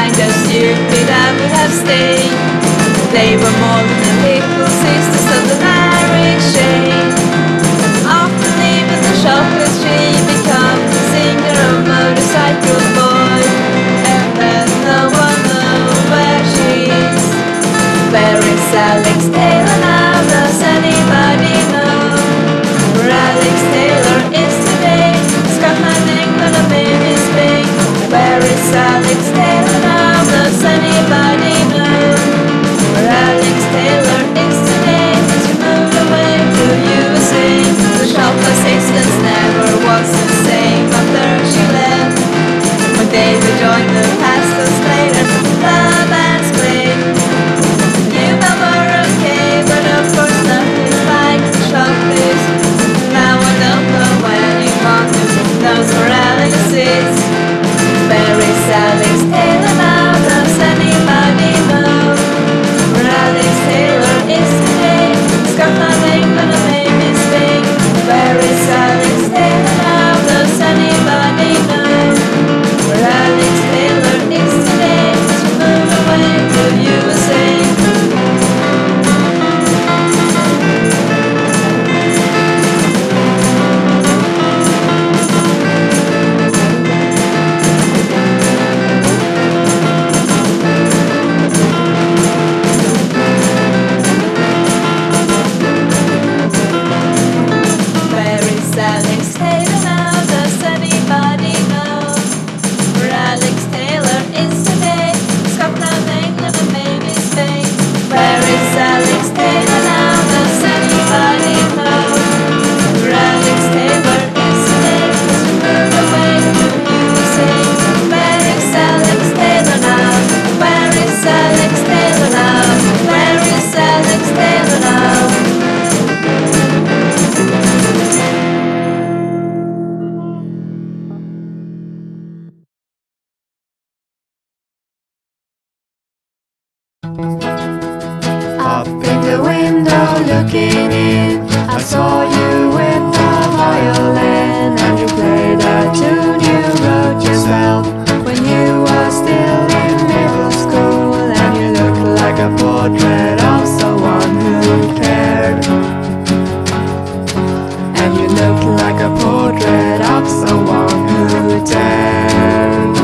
kind of stupid I would have stayed. They were more than the little sisters of the marriage chain. After leaving the chocolate tree, become the singer of Motorcycle Boy. And then no one knows where she is. Where is Alex Taylor now? Does anybody know where Alex Taylor is today? Scotland, England, or maybe Spain. Where is Alex Taylor now? Does anybody know where Alex Taylor is today? As you moved away to USA, the shop assistants never was the same after she left. When David joined the pastors later, the bands played. You were okay, but of course nothing like the shop is. Now I don't know anyone who knows where Alex is. Where is Alex Taylor now? Does anybody know where Alex Taylor is today? Scotland, England, or maybe Spain. Where is Alex Taylor now? Does anybody know where Alex Taylor is today? She moved away to USA. Up in the window looking in, I saw you with the violin, and you played a tune you wrote yourself when you were still in middle school, and you looked like a portrait of someone who cared. And you looked like a portrait of someone who dared.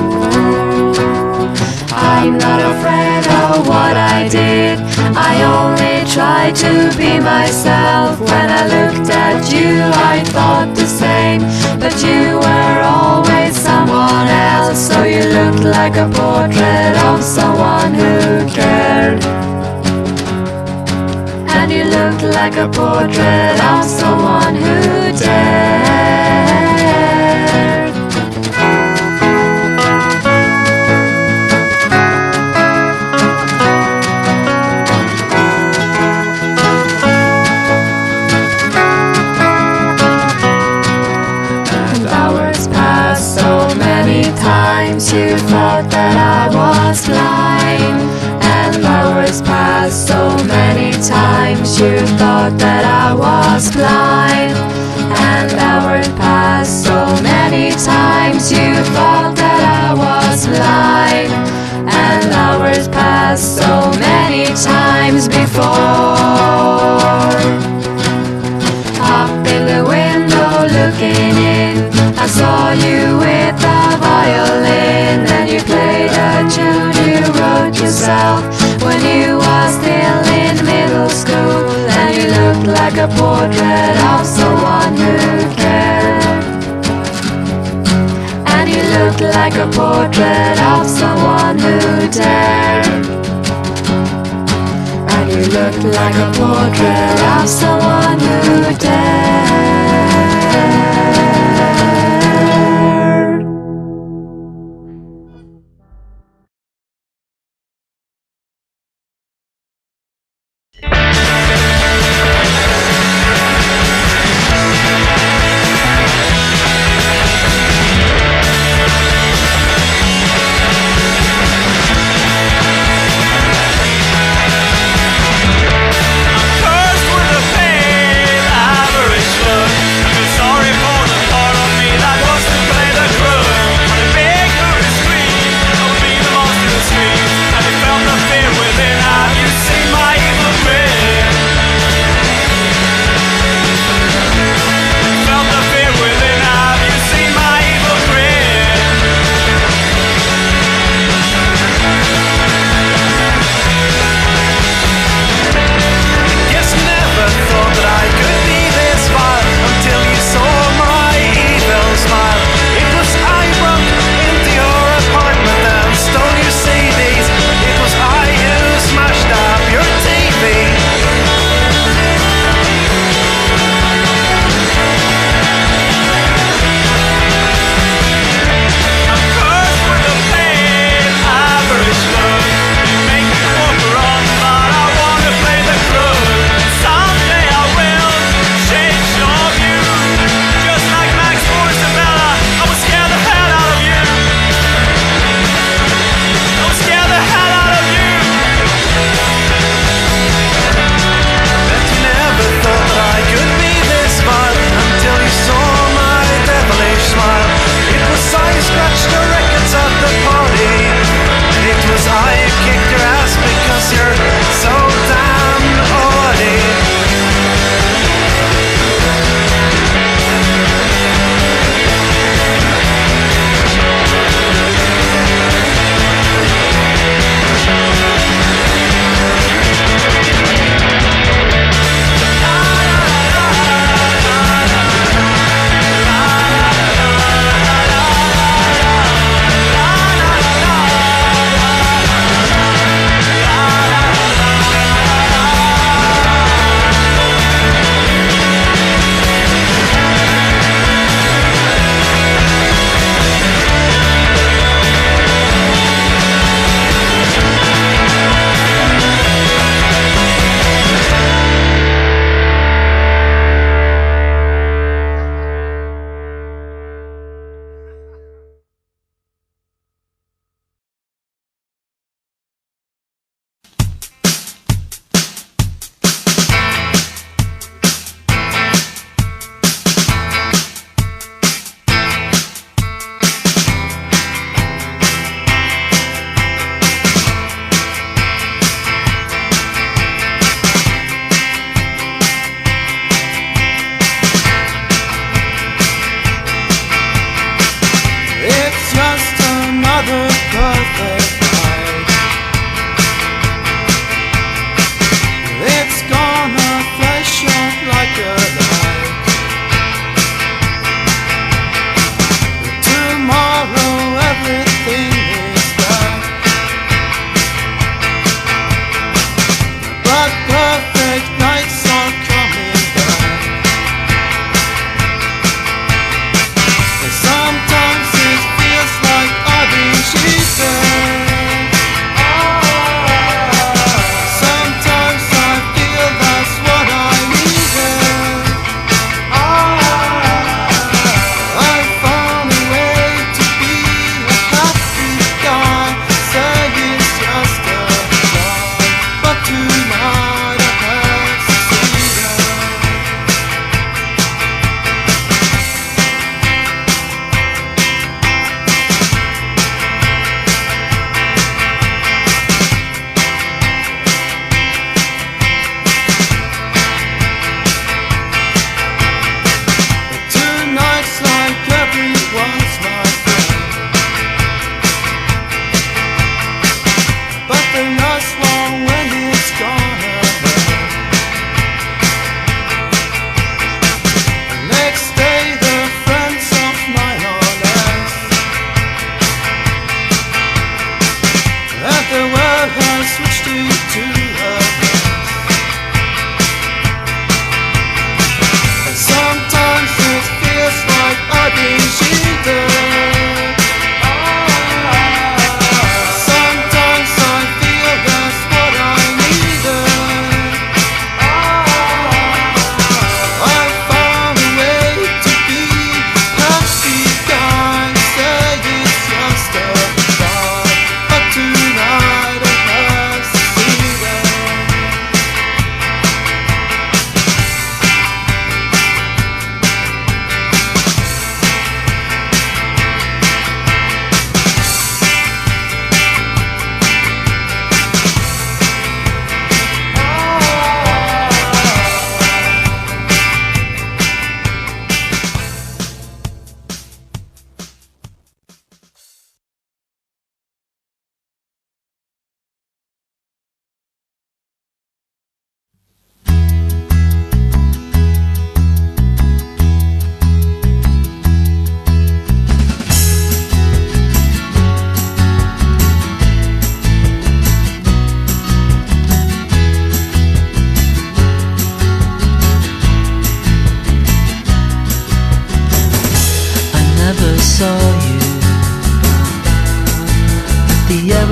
I'm not afraid of what I did, I only tried to be myself. When I looked at you I thought the same, but you were always someone else. So you looked like a portrait of someone who cared. And you looked like a portrait of someone who dared. Times you thought that I was blind, and hours passed so many times you thought that I was blind, and hours passed so many times you thought that I was blind, and hours passed so many times before. Up in the window looking in, I saw you with a violin, and you played a tune you wrote yourself when you were still in middle school, and you looked like a portrait of someone who cared. And you looked like a portrait of someone who dared. And you looked like a portrait of someone who dared. Cursed with a pain, average look.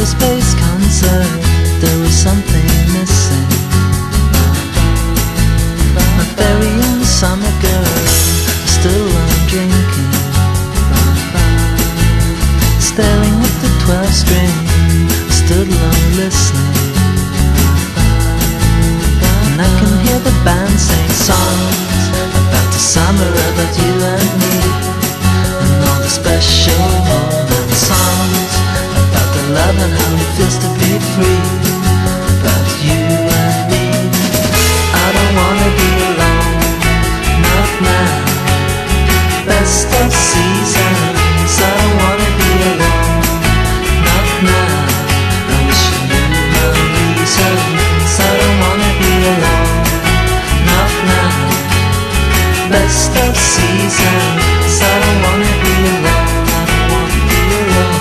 aerospace concert, there was something missing. My very own summer girl, still on drinking, staring at the 12 string, stood alone listening. And I can hear the band sing songs about the summer, about you and me, and all the special moment songs about the love and how it feels to be free, about you and me. I don't wanna be alone, not now. Best of seasons, I don't wanna be alone, not now. I wish you knew my reasons, I don't wanna be alone, not now. Best of seasons, I don't wanna be alone, I don't wanna be alone.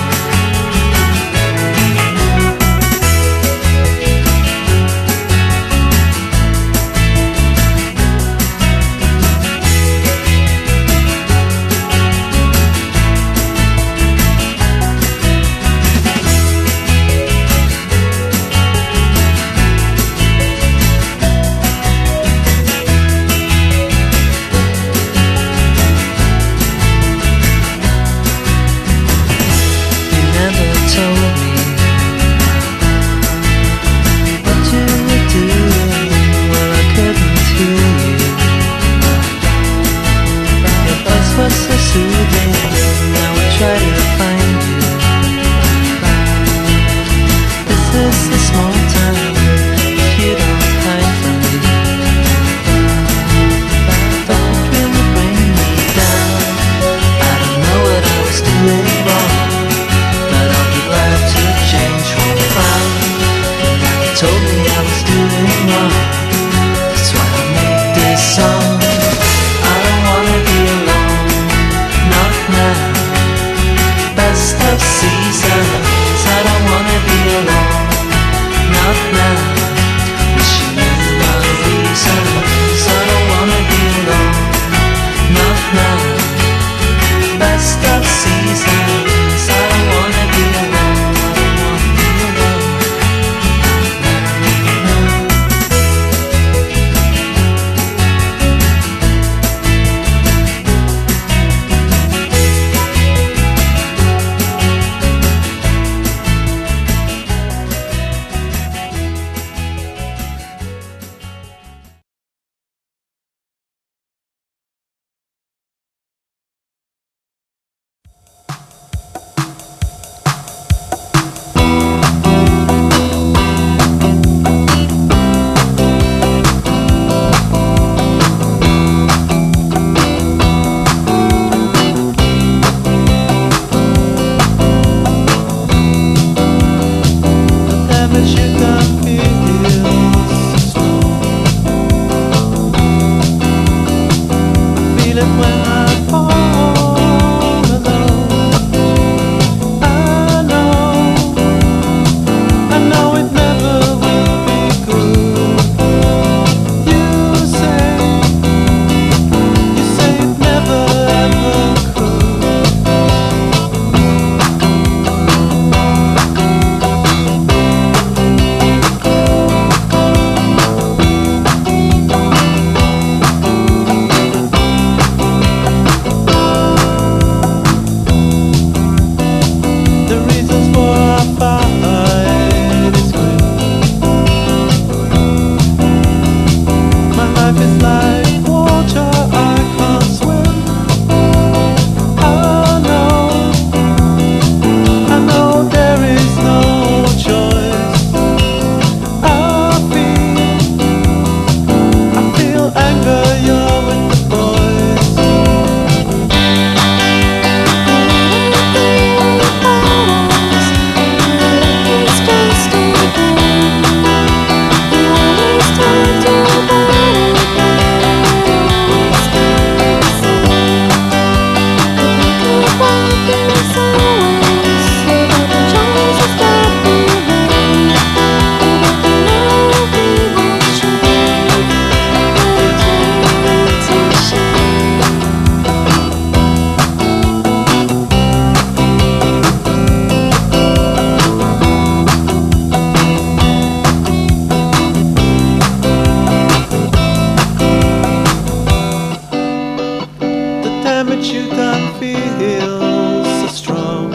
damage you done feels so strong.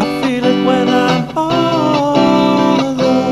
I feel it when I'm all alone.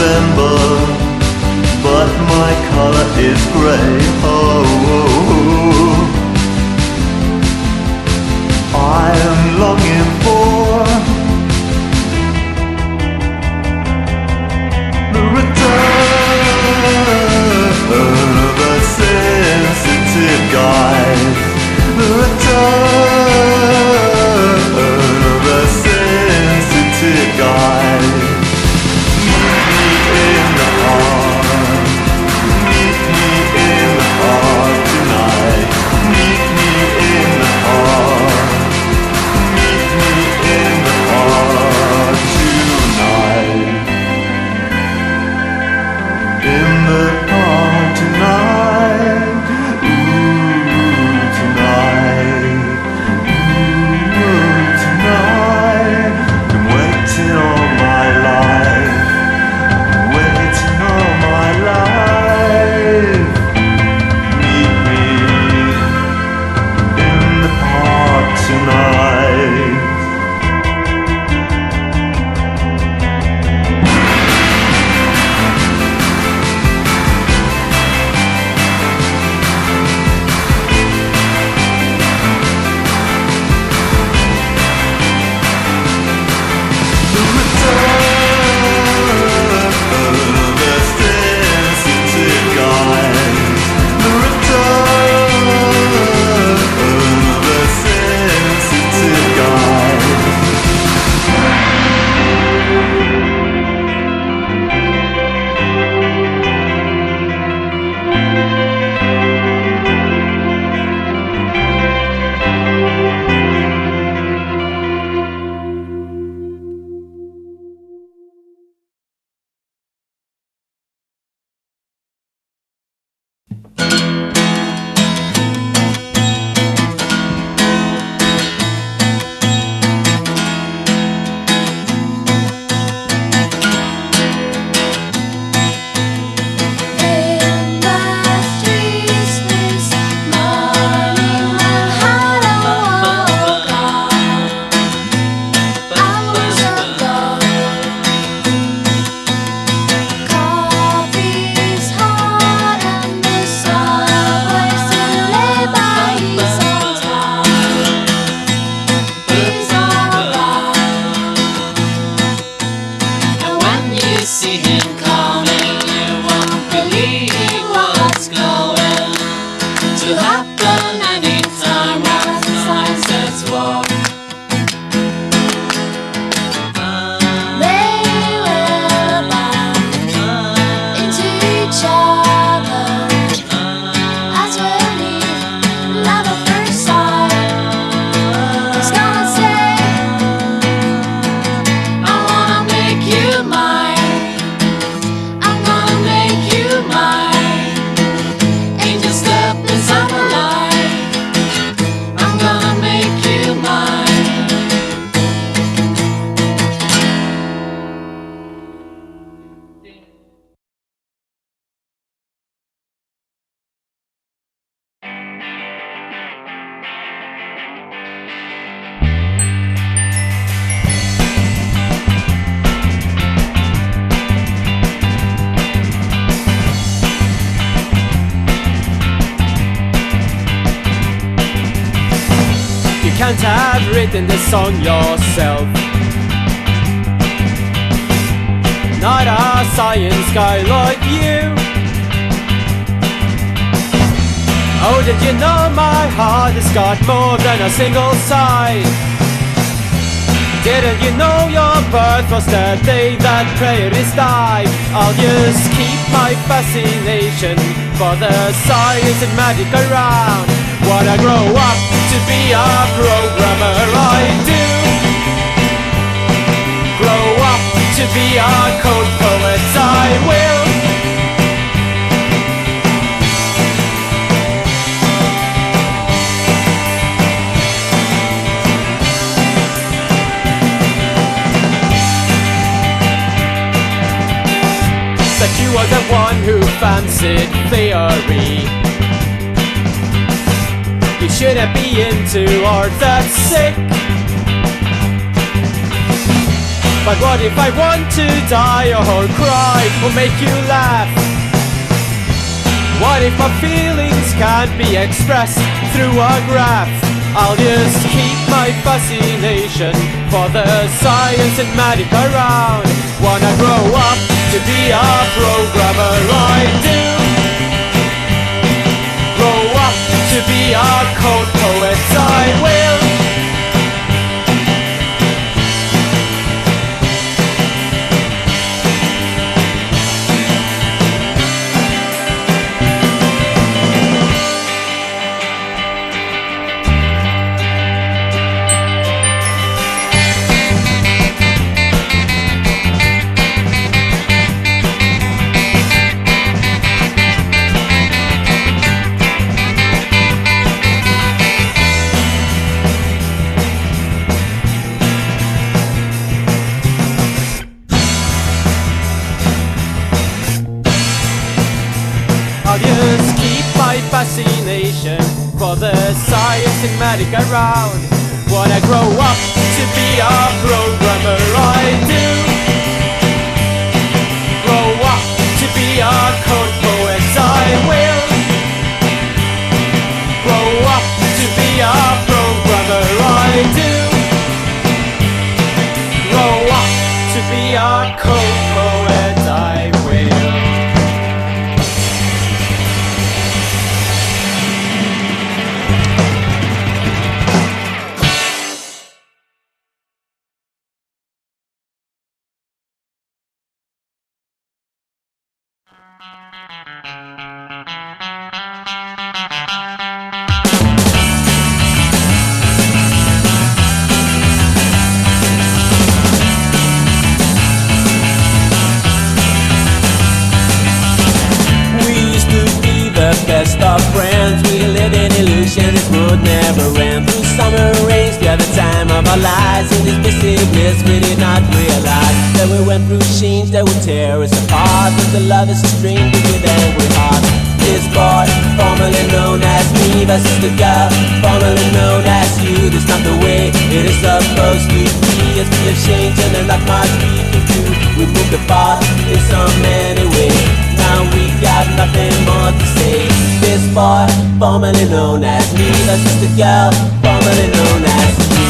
November, but my color is grey. Oh, I am longing for the return of a sensitive guide. The return of a sensitive guide. Meet me in the heart. Meet me in the heart tonight. Meet me in the heart. Meet me in the heart tonight. In the heart tonight. Ooh, tonight. Ooh, tonight. Been waiting all my life. Waiting all my life. Meet me in the park tonight. The return of a sensitive guide. The return of a sensitive guide. In the streets this morning, I had a walk on. I was alone. Coffee's hot and the subway's delayed by his own time. He's alright. And when you see him coming, you won't believe what's going to happen anytime as the sign says walk. They will bump into each other as we'll meet love at first sight. He's gonna say, I wanna make you mine. I'm gonna make you mine. Angel step inside my life. I'm gonna make you mine. You can't have written this song yourself. Not a science guy like you. Oh, did you know my heart has got more than a single side? Didn't you know your birth was the day that prairies died? I'll just keep my fascination for the science and magic around. Wanna grow up to be a programmer, I do. Grow up to be a code poet, I will. That you are the one who fancied theory. You shouldn't be into art that's sick. But what if I want to die or cry or make you laugh? What if my feelings can't be expressed through a graph? I'll just keep my fascination for the science and magic around. Wanna grow up to be a programmer, I do. Grow up to be a code poet, I will. Just keep my fascination for the science and magic around. Wanna grow up to be a programmer, I do. Grow up to be a code poet, I will. Grow up to be a programmer, I do. Grow up to be a code poet, I will. Best of friends, we lived in illusion, this road never ran. Through summer rains, the other time of our lives. In this busy bliss, we did not realize that we went through scenes that would tear us apart. But the love is a string bigger than we heart. This boy, formerly known as me, versus the girl, formerly known as you. That's not the way it is supposed to be. As we have changed and there's not much we can do. We moved apart in so many ways. Now we got nothing more to say. This boy, formerly known as me, versus the girl, formerly known as you.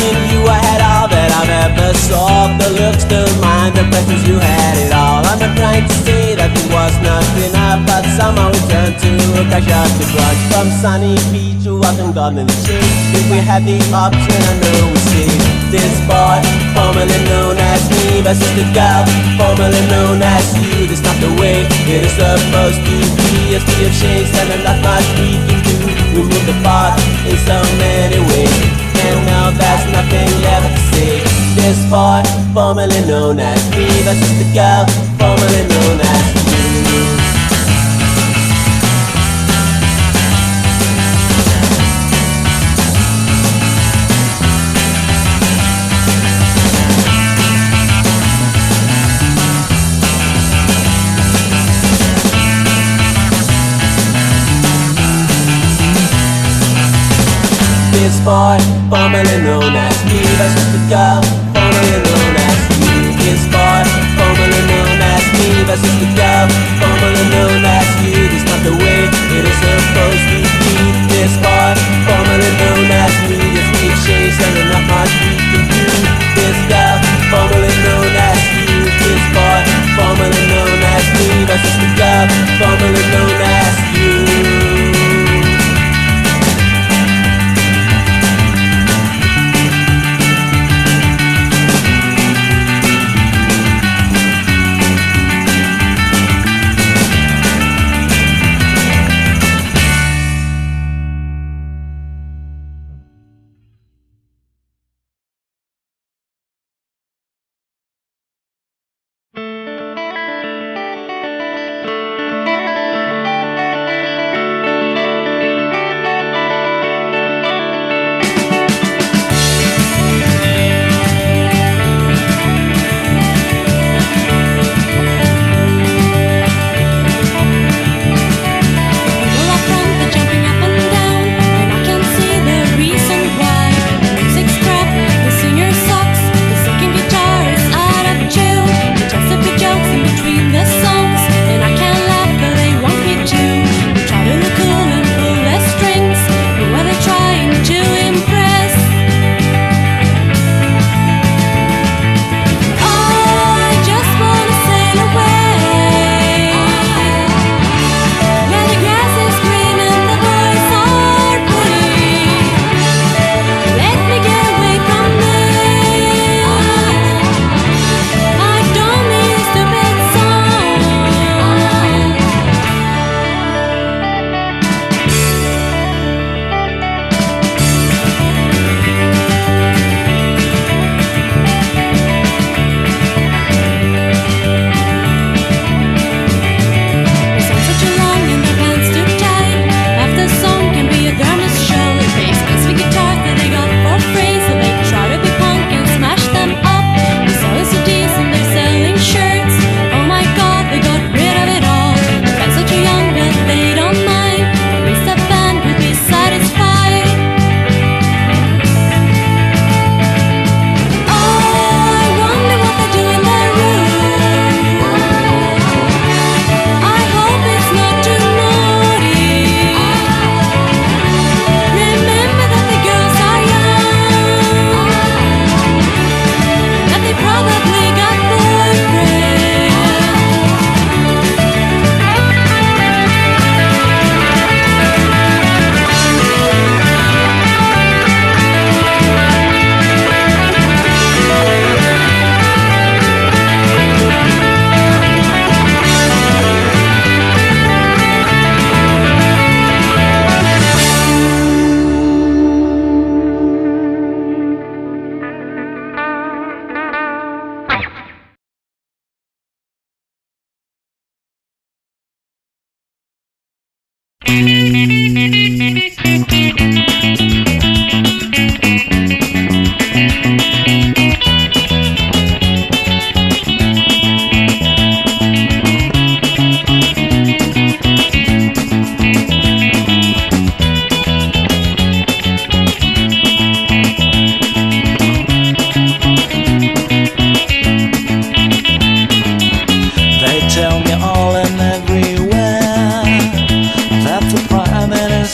In you I had all that I've ever saw. The looks, the mind, the presence, you had it all. I'm not trying to say that it was not enough, but somehow we turned to a crash of the grudge. From sunny beach to autumn garden in the shade. If we had the option, I know we'd say this boy, formerly known as me, versus the girl, formerly known as you. That's not the way it is supposed to be. As we have changed and there's not much we can do. We moved apart in so many ways, and now there's nothing left to say. This boy, formerly known as me, versus the girl, formerly known as you. This boy, formerly known as me, versus the girl, formerly known as you. This boy, formerly known as me, versus the girl, formerly known as you. That's not the way it is supposed to be. This boy, formerly known as me, yes we changed and there's not much we can do. This girl, formerly known as you. This boy, formerly known as me, versus the girl, formerly known as you.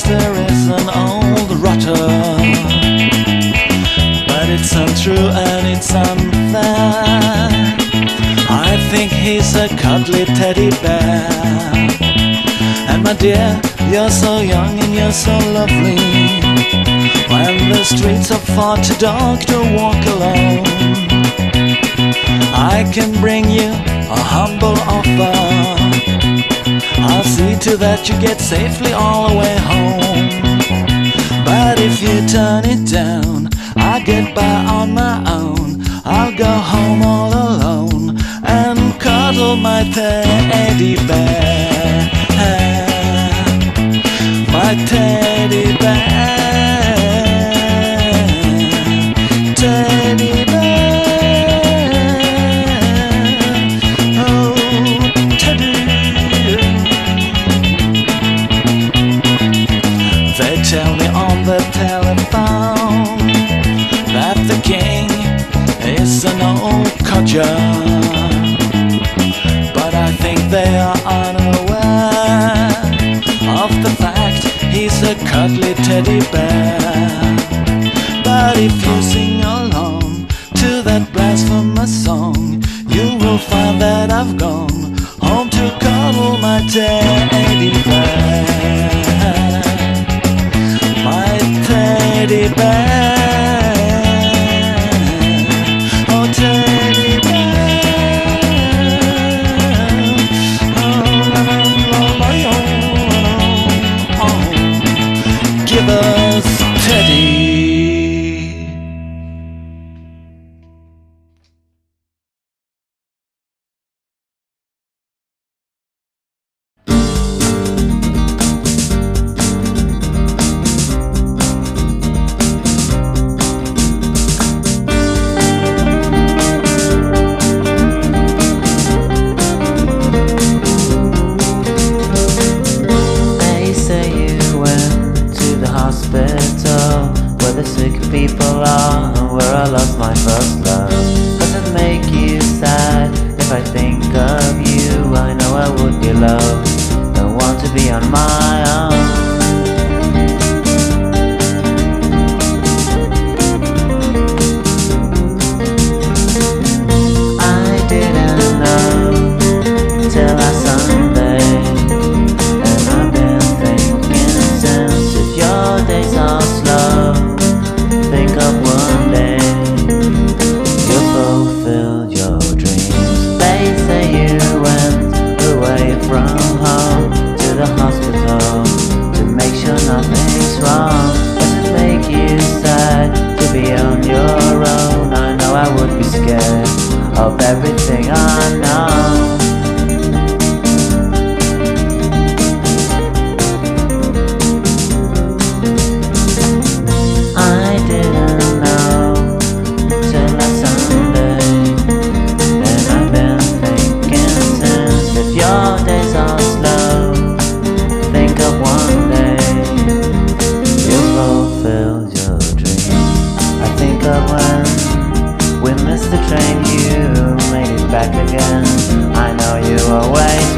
there is an old rotter, but it's untrue and it's unfair. I think he's a cuddly teddy bear. And my dear, you're so young and you're so lovely. When the streets are far too dark to walk alone, I can bring you a humble offer. I'll see to that you get safely all the way home. But if you turn it down, I'll get by on my own. I'll go home all alone and cuddle my teddy bear. My teddy bear. Teddy bear. Oh, teddy. They tell me on the telephone that the king is an old codger, but I think they are unaware of the fact he's a cuddly teddy bear. But if you sing along to that blasphemous song, you will find that I've gone home to cuddle my teddy bear. My teddy bear. Oh, teddy bear. Oh, give us Teddy. We missed the train, you made it back again. I know you always